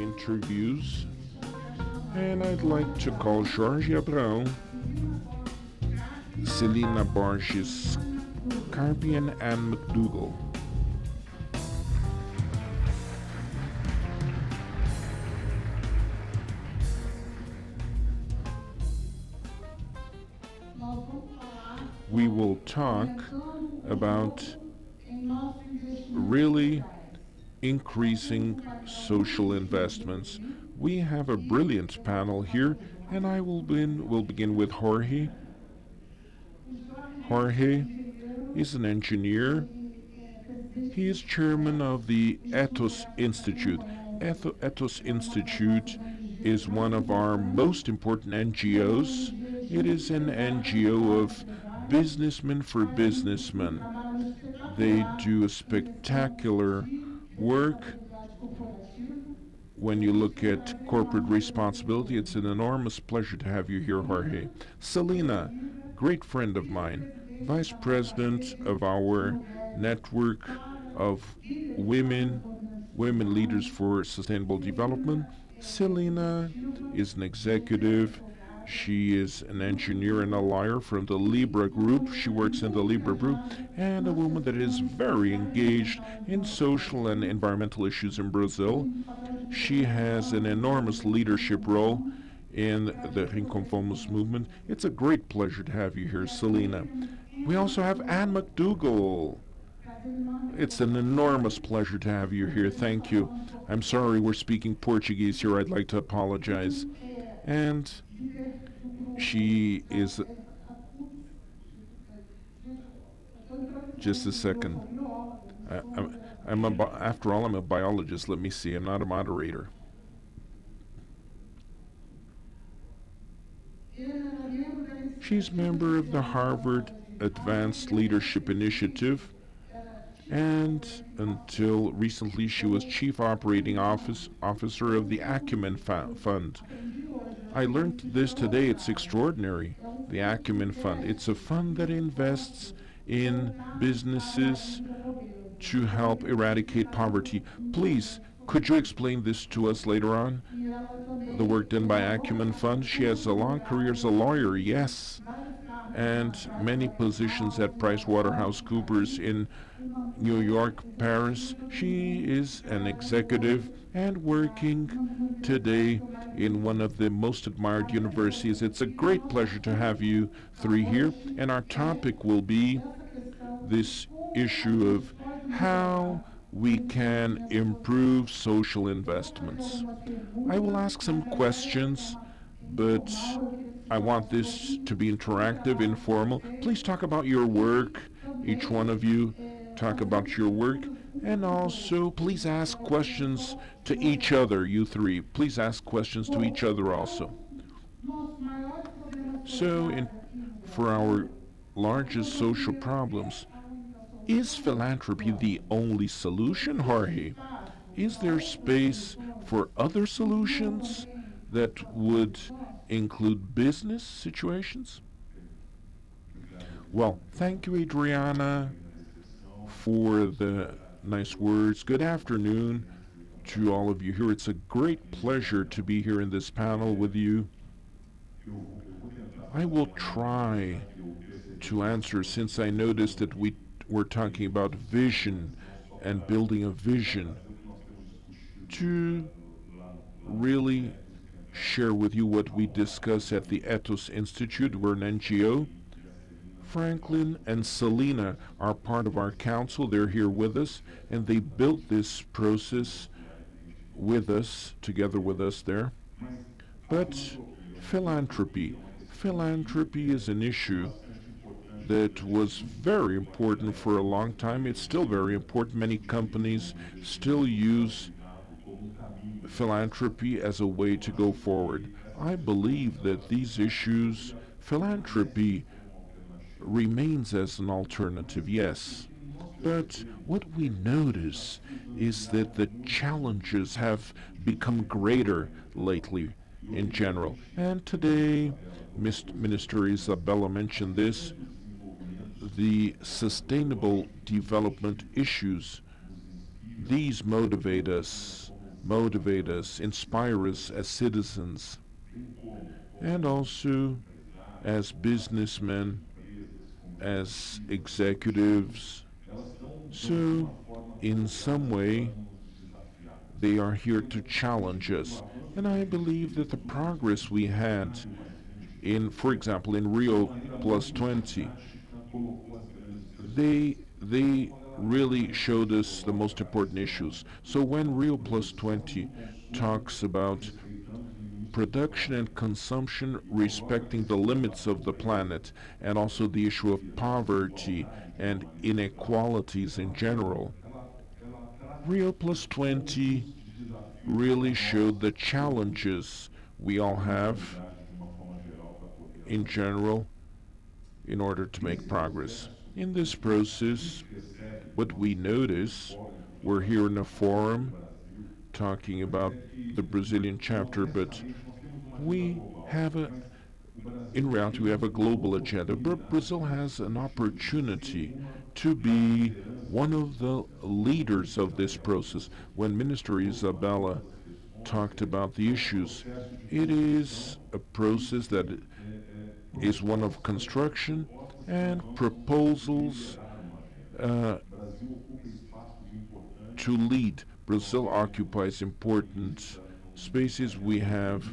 interviews, and I'd like to call Jorge Abrahão, Celina, Borges, Carpi, and MacDougall. We will talk about really increasing social investments. We have a brilliant panel here, and we'll begin with Jorge. Jorge is an engineer. He is chairman of the Ethos Institute. Ethos Institute is one of our most important NGOs. It is an NGO of businessmen for businessmen. They do a spectacular work. When you look at corporate responsibility, it's an enormous pleasure to have you here, Jorge. Celina, great friend of mine, vice president of our network of women leaders for sustainable development. Celina is an executive. She is an engineer and a lawyer from the Libra group. She works in the Libra group, and a woman that is very engaged in social and environmental issues in Brazil. She has an enormous leadership role in the Rinconfomos movement. It's a great pleasure to have you here, Celina. We also have Anne MacDougall. It's an enormous pleasure to have you here. Thank you. I'm sorry we're speaking Portuguese here. I'd like to apologize. And she is... Just a second. After all, I'm a biologist. Let me see. I'm not a moderator. She's a member of the Harvard Advanced Leadership Initiative, and until recently she was Chief Operating Officer of the Acumen Fund. I learned this today. It's extraordinary. The Acumen Fund. It's a fund that invests in businesses to help eradicate poverty. Please, could you explain this to us later on? The work done by Acumen Fund. She has a long career as a lawyer, yes, and many positions at PricewaterhouseCoopers in New York, Paris. She is an executive and working today in one of the most admired universities. It's a great pleasure to have you three here, and our topic will be this issue of how we can improve social investments. I will ask some questions, but I want this to be interactive, informal. Please talk about your work. Each one of you talk about your work. And also, please ask questions to each other, you three. Please ask questions to each other also. So, for our largest social problems, is philanthropy the only solution, Jorge? Is there space for other solutions that would include business situations? Well, thank you, Adriana, for the nice words. Good afternoon to all of you here. It's a great pleasure to be here in this panel with you. I will try to answer, since I noticed that we're talking about vision and building a vision, to really share with you what we discuss at the Ethos Institute. We're an NGO. Franklin and Celina are part of our council. They're here with us, and they built this process with us, together with us there. But philanthropy is an issue that was very important for a long time. It's still very important. Many companies still use philanthropy as a way to go forward. I believe that these issues, philanthropy remains as an alternative, yes. But what we notice is that the challenges have become greater lately in general. And today, Minister Izabella mentioned this, the sustainable development issues. These motivate us. motivate us, inspire us as citizens, and also as businessmen, as executives. So, in some way, they are here to challenge us. And I believe that the progress we had in, for example, in Rio Plus 20, they really showed us the most important issues. So when Rio Plus 20 talks about production and consumption respecting the limits of the planet, and also the issue of poverty and inequalities in general, Rio Plus 20 really showed the challenges we all have in general in order to make progress. In this process, what we notice, we're here in a forum talking about the Brazilian chapter, but we have in reality, we have a global agenda. But Brazil has an opportunity to be one of the leaders of this process. When Minister Izabella talked about the issues, it is a process that is one of construction and proposals to lead. Brazil occupies important spaces. We have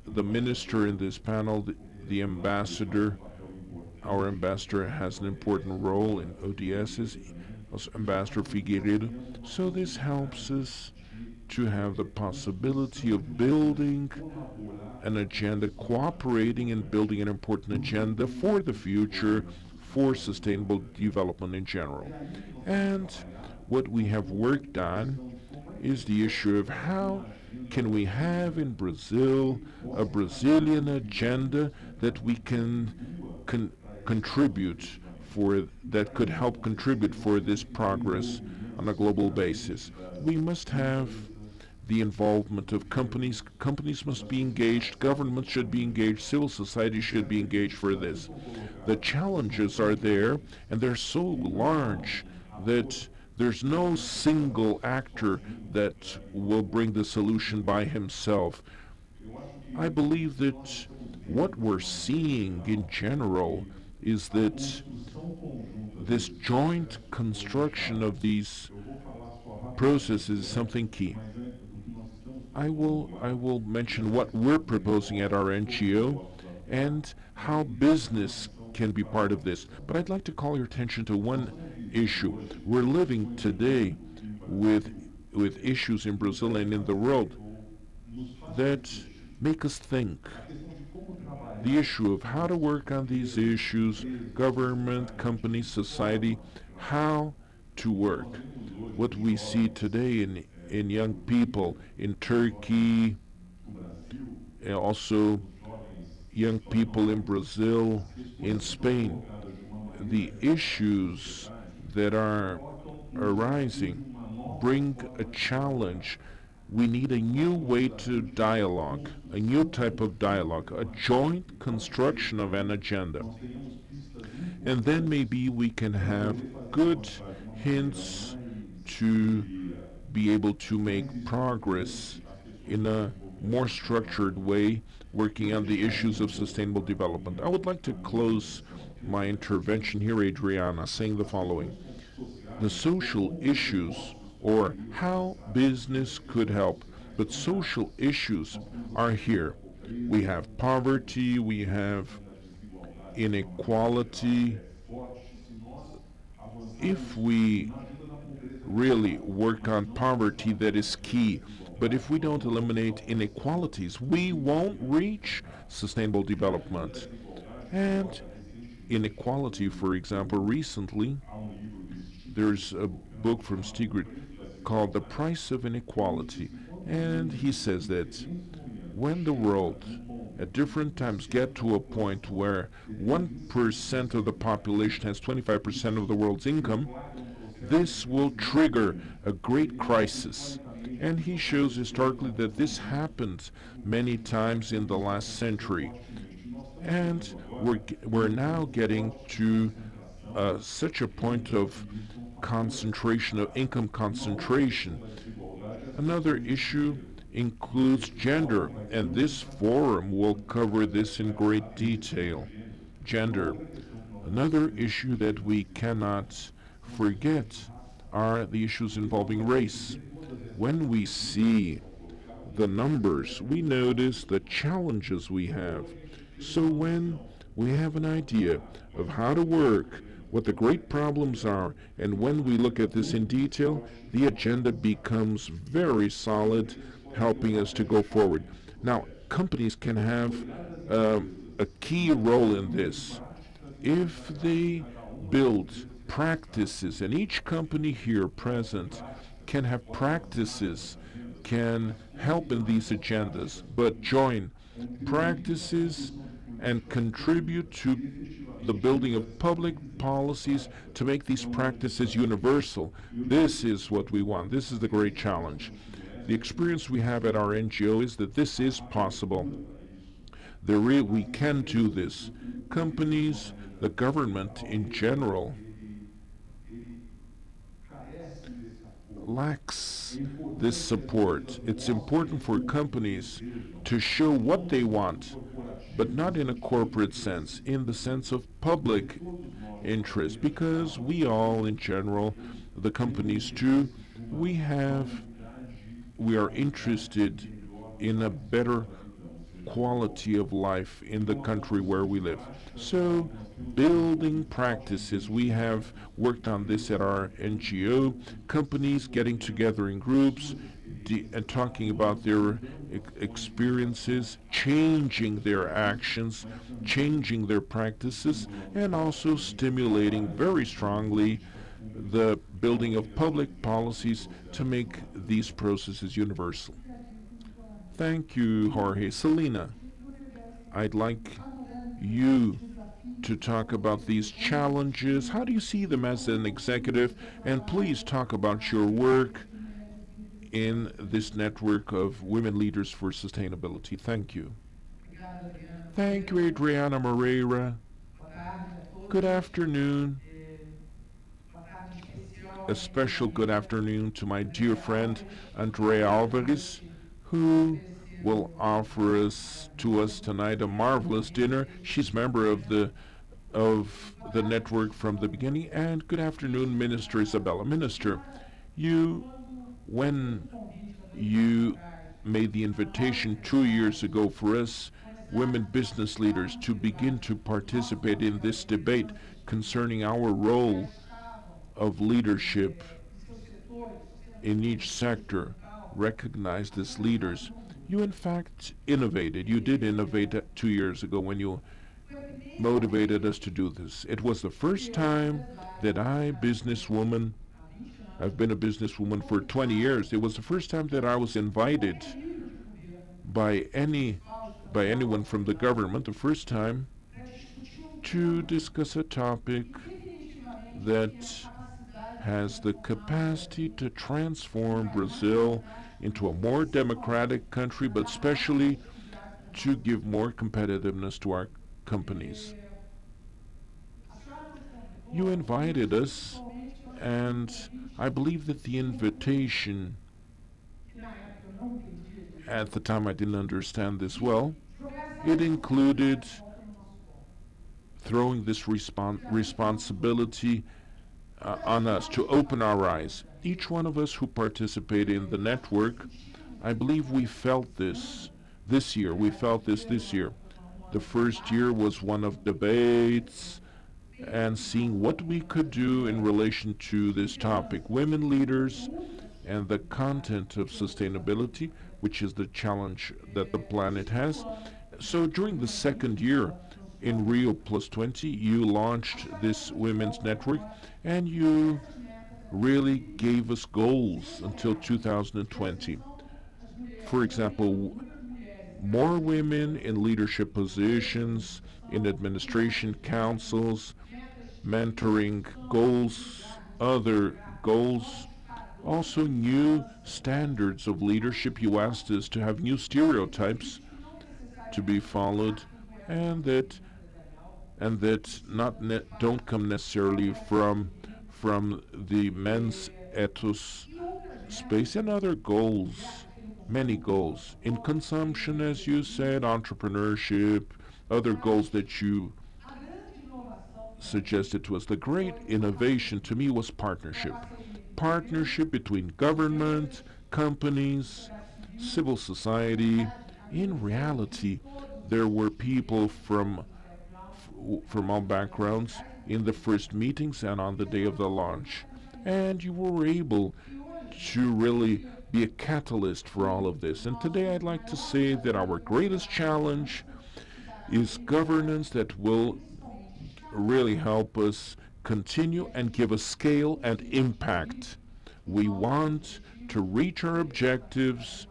the minister in this panel, the ambassador. Our ambassador has an important role in ODSs, also Ambassador Figueiredo. So this helps us to have the possibility of building an agenda, cooperating and building an important agenda for the future, for sustainable development in general. And what we have worked on is the issue of how can we have in Brazil a Brazilian agenda that we can contribute for, that could help contribute for this progress on a global basis. We must have the involvement of companies. Companies must be engaged, governments should be engaged, civil society should be engaged for this. The challenges are there, and they're so large that there's no single actor that will bring the solution by himself. I believe that what we're seeing in general is that this joint construction of these processes is something key. I will mention what we're proposing at our NGO and how business can be part of this. But I'd like to call your attention to one issue. We're living today with issues in Brazil and in the world that make us think. The issue of how to work on these issues, government, company, society, how to work. What we see today in young people in Turkey, and also young people in Brazil, in Spain, the issues that are arising bring a challenge. We need a new way to dialogue, a new type of dialogue, a joint construction of an agenda. And then maybe we can have good hints to be able to make progress in a more structured way, working on the issues of sustainable development. I would like to close my intervention here, Adriana, saying the following. The social issues, or how business could help, but social issues are here. We have poverty, we have inequality. If we really work on poverty, that is key. But if we don't eliminate inequalities, we won't reach sustainable development. And inequality, for example, recently, there's a book from Stigert called The Price of Inequality. And he says that when the world at different times get to a point where 1% of the population has 25% of the world's income, this will trigger a great crisis. And he shows historically that this happened many times in the last century. And we're now getting to such a point of concentration, of income concentration, Another issue includes gender, and this forum will cover this in great detail. Gender. Another issue that we cannot forget are the issues involving race. When we see the numbers, we notice the challenges we have. So when we have an idea of how to work, what the great problems are, and when we look at this in detail, the agenda becomes very solid, helping us to go forward. Now, companies can have a key role in this if they build practices, and each company here present can have practices, can help in these agendas, but join practices and contribute to the building of public policies to make these practices universal. This is what we want. This is the great challenge. The experience we have at our NGO is that this is possible. We can do this. Companies, the government in general, lacks this support. It's important for companies to show what they want, but not in a corporate sense, in the sense of public interest, because we all, in general, the companies too, we are interested in a better quality of life in the country where we live. So, building practices, we have worked on this at our NGO, companies getting together in groups and talking about their experiences, changing their actions, changing their practices, and also stimulating very strongly the building of public policies to make these processes universal. Thank you, Jorge. Celina, I'd like you to talk about these challenges. How do you see them as an executive? And please talk about your work in this network of women leaders for sustainability. Thank you. Thank you, Adriana Moreira. Good afternoon. A special good afternoon to my dear friend Andrea Alvarez, who will offer to us tonight a marvelous dinner. She's member of the network from the beginning. And good afternoon, Minister Izabella. Minister, when you made the invitation 2 years ago for us women business leaders to begin to participate in this debate concerning our role of leadership in each sector, recognized as leaders, you in fact innovated. You did innovate 2 years ago when you motivated us to do this. It was the first time that I've been a businesswoman for 20 years. It was the first time that I was invited by anyone from the government, the first time, to discuss a topic that has the capacity to transform Brazil into a more democratic country, but especially to give more competitiveness to our companies. You invited us, and I believe that the invitation, at the time I didn't understand this well, it included throwing this responsibility on us to open our eyes. Each one of us who participated in the network, I believe we felt this year. We felt this year. The first year was one of debates and seeing what we could do in relation to this topic, women leaders and the content of sustainability, which is the challenge that the planet has. So during the second year, in Rio Plus 20, you launched this women's network, and you really gave us goals until 2020. For example, more women in leadership positions, in administration councils, mentoring goals, other goals, also new standards of leadership. You asked us to have new stereotypes to be followed, and that don't come necessarily from the men's ethos space and other goals, many goals. In consumption, as you said, entrepreneurship, other goals that you suggested to us. The great innovation to me was partnership. Partnership between government, companies, civil society. In reality, there were people from all backgrounds in the first meetings and on the day of the launch. And you were able to really be a catalyst for all of this. And today I'd like to say that our greatest challenge is governance that will really help us continue and give us scale and impact. We want to reach our objectives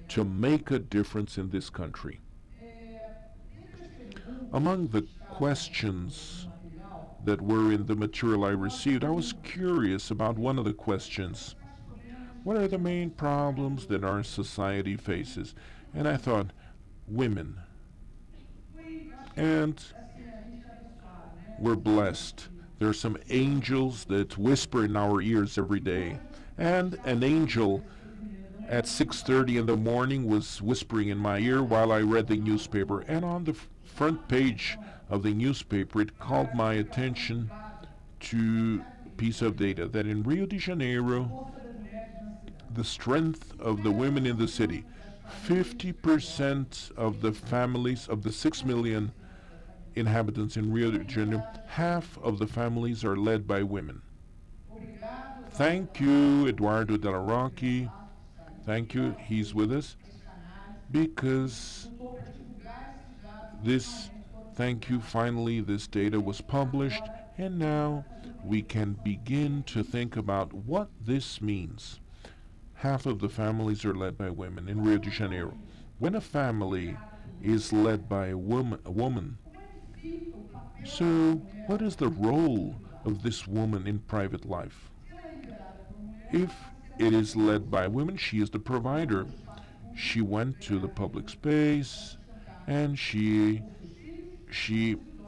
to make a difference in this country. Among the questions that were in the material I received, I was curious about one of the questions. What are the main problems that our society faces? And I thought, women. And we're blessed. There are some angels that whisper in our ears every day. And an angel at 6:30 in the morning was whispering in my ear while I read the newspaper. And on the front page of the newspaper, it called my attention to a piece of data that in Rio de Janeiro, the strength of the women in the city, 50% of the families of the 6 million inhabitants in Rio de Janeiro, half of the families are led by women. Thank you, Eduardo de la Roque. Thank you, he's with us. Because thank you, finally this data was published, and now we can begin to think about what this means. Half of the families are led by women in Rio de Janeiro. When a family is led by a woman, so what is the role of this woman in private life? If it is led by women, she is the provider. She went to the public space, and she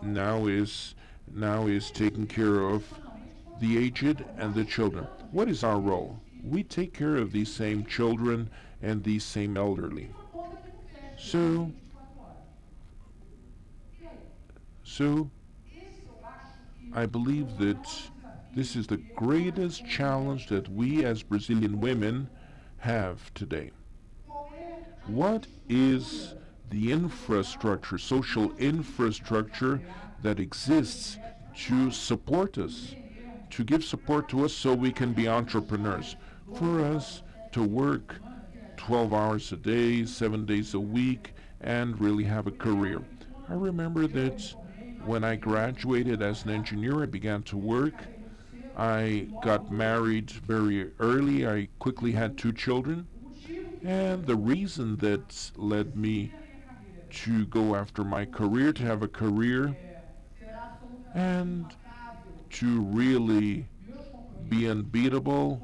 now is taking care of the aged and the children. What is our role? We take care of these same children and these same elderly. So I believe that this is the greatest challenge that we as Brazilian women have today. What is the infrastructure, social infrastructure that exists to support us, to give support to us so we can be entrepreneurs? For us to work 12 hours a day, 7 days a week, and really have a career. I remember that when I graduated as an engineer, I began to work. I got married very early. I quickly had 2 children. And the reason that led me to go after my career, to have a career, and to really be unbeatable,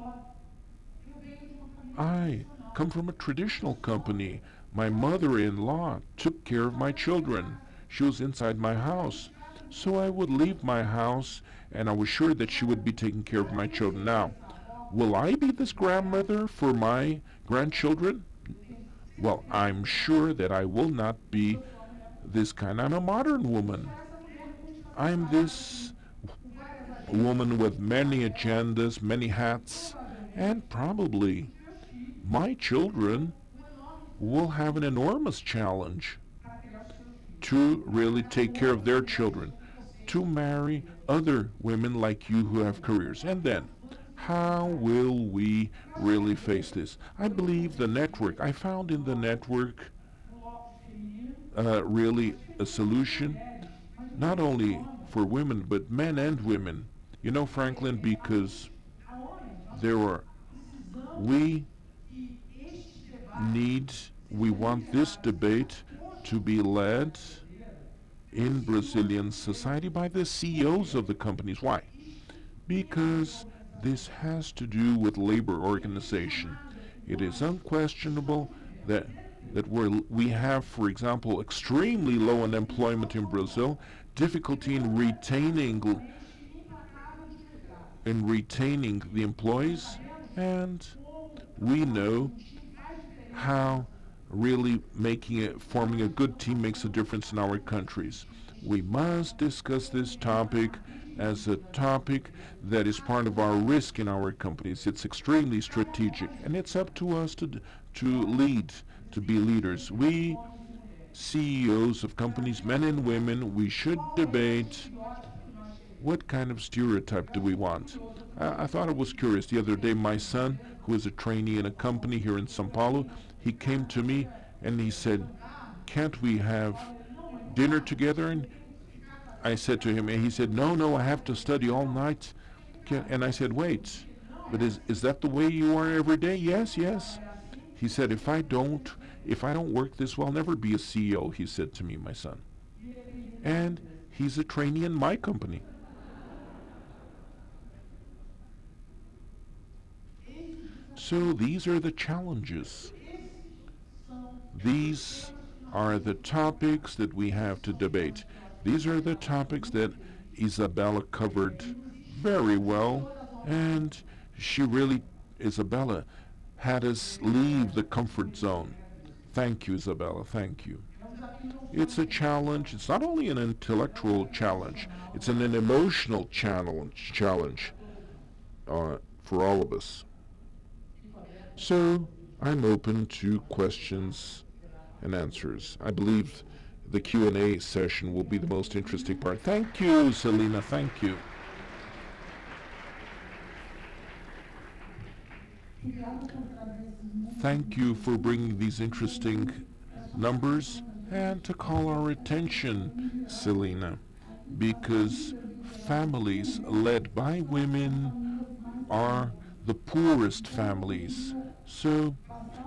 I come from a traditional company. My mother-in-law took care of my children. She was inside my house. So I would leave my house, and I was sure that she would be taking care of my children. Now, will I be this grandmother for my grandchildren? Well, I'm sure that I will not be this kind. I'm a modern woman. I'm this woman with many agendas, many hats, and probably my children will have an enormous challenge to really take care of their children, to marry other women like you who have careers. And then, how will we really face this? I believe the network, I found in the network really a solution, not only for women, but men and women. You know, Franklin, because we want this debate to be led in Brazilian society by the CEOs of the companies. Why? Because this has to do with labor organization. It is unquestionable that we have, for example, extremely low unemployment in Brazil, difficulty in retaining the employees, and we know how really forming a good team makes a difference in our countries. We must discuss this topic as a topic that is part of our risk in our companies. It's extremely strategic, and it's up to us to lead, to be leaders. We, CEOs of companies, men and women, we should debate what kind of stereotype do we want. I thought it was curious. The other day, my son, who is a trainee in a company here in São Paulo, he came to me and he said, "Can't we have dinner together?" And I said to him, and he said, No, I have to study all night. And I said, "Wait, but is that the way you are every day?" Yes. He said, if I don't work this well, I'll never be a CEO, he said to me, my son. And he's a trainee in my company. So these are the challenges. These are the topics that we have to debate. These are the topics that Izabella covered very well, and Izabella had us leave the comfort zone. Thank you, Izabella, thank you. It's a challenge. It's not only an intellectual challenge, it's an emotional challenge for all of us. So I'm open to questions and answers. I believe the Q&A session will be the most interesting part. Thank you, Celina, thank you. Thank you for bringing these interesting numbers and to call our attention, Celina, because families led by women are the poorest families. So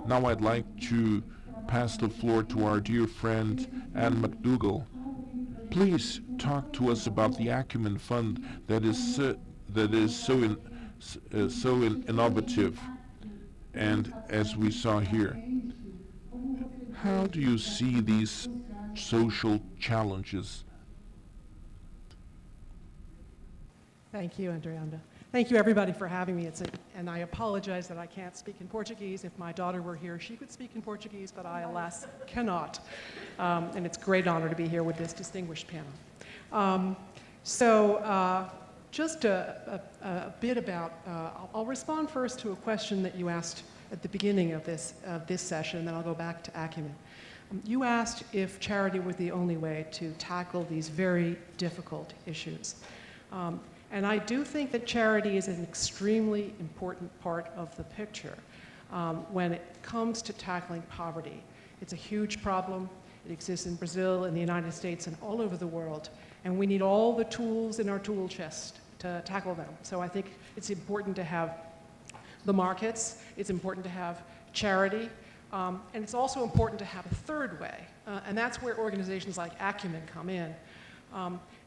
now I'd like to pass the floor to our dear friend Anne MacDougall. Please talk to us about the Acumen Fund that is so innovative. And as we saw here, how do you see these social challenges? Thank you, Adriana. Thank you, everybody, for having me. And I apologize that I can't speak in Portuguese. If my daughter were here, she could speak in Portuguese, but I, alas, cannot. And it's a great honor to be here with this distinguished panel. Just a bit about, I'll respond first to a question that you asked at the beginning of this session, then I'll go back to Acumen. You asked if charity was the only way to tackle these very difficult issues. And I do think that charity is an extremely important part of the picture when it comes to tackling poverty. It's a huge problem. It exists in Brazil, in the United States, and all over the world. And we need all the tools in our tool chest to tackle them. So I think it's important to have the markets, it's important to have charity, and it's also important to have a third way. And that's where organizations like Acumen come in.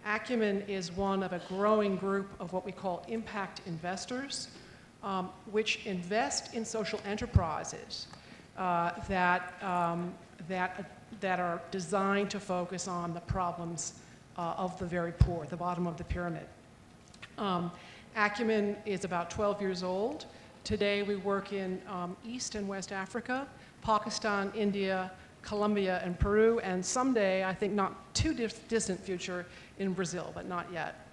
Acumen is one of a growing group of what we call impact investors, which invest in social enterprises that are designed to focus on the problems of the very poor, the bottom of the pyramid. Acumen is about 12 years old. Today we work in East and West Africa, Pakistan, India, Colombia, and Peru, and someday, I think not too distant future, in Brazil, but not yet.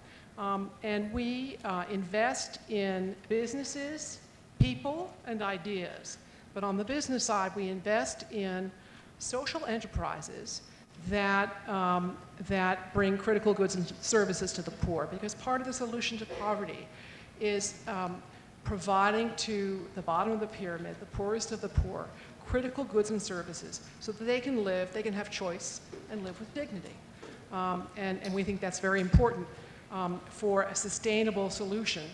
And we invest in businesses, people, and ideas. But on the business side, we invest in social enterprises that bring critical goods and services to the poor, because part of the solution to poverty is providing to the bottom of the pyramid, the poorest of the poor, critical goods and services so that they can live, they can have choice, and live with dignity. And we think that's very important for a sustainable solution,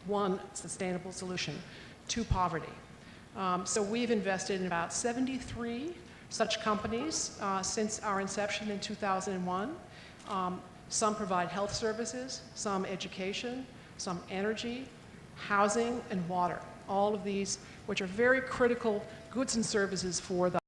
one sustainable solution to poverty. So we've invested in about 73 such companies since our inception in 2001. Some provide health services, some education, some energy, housing, and water. All of these, which are very critical goods and services for the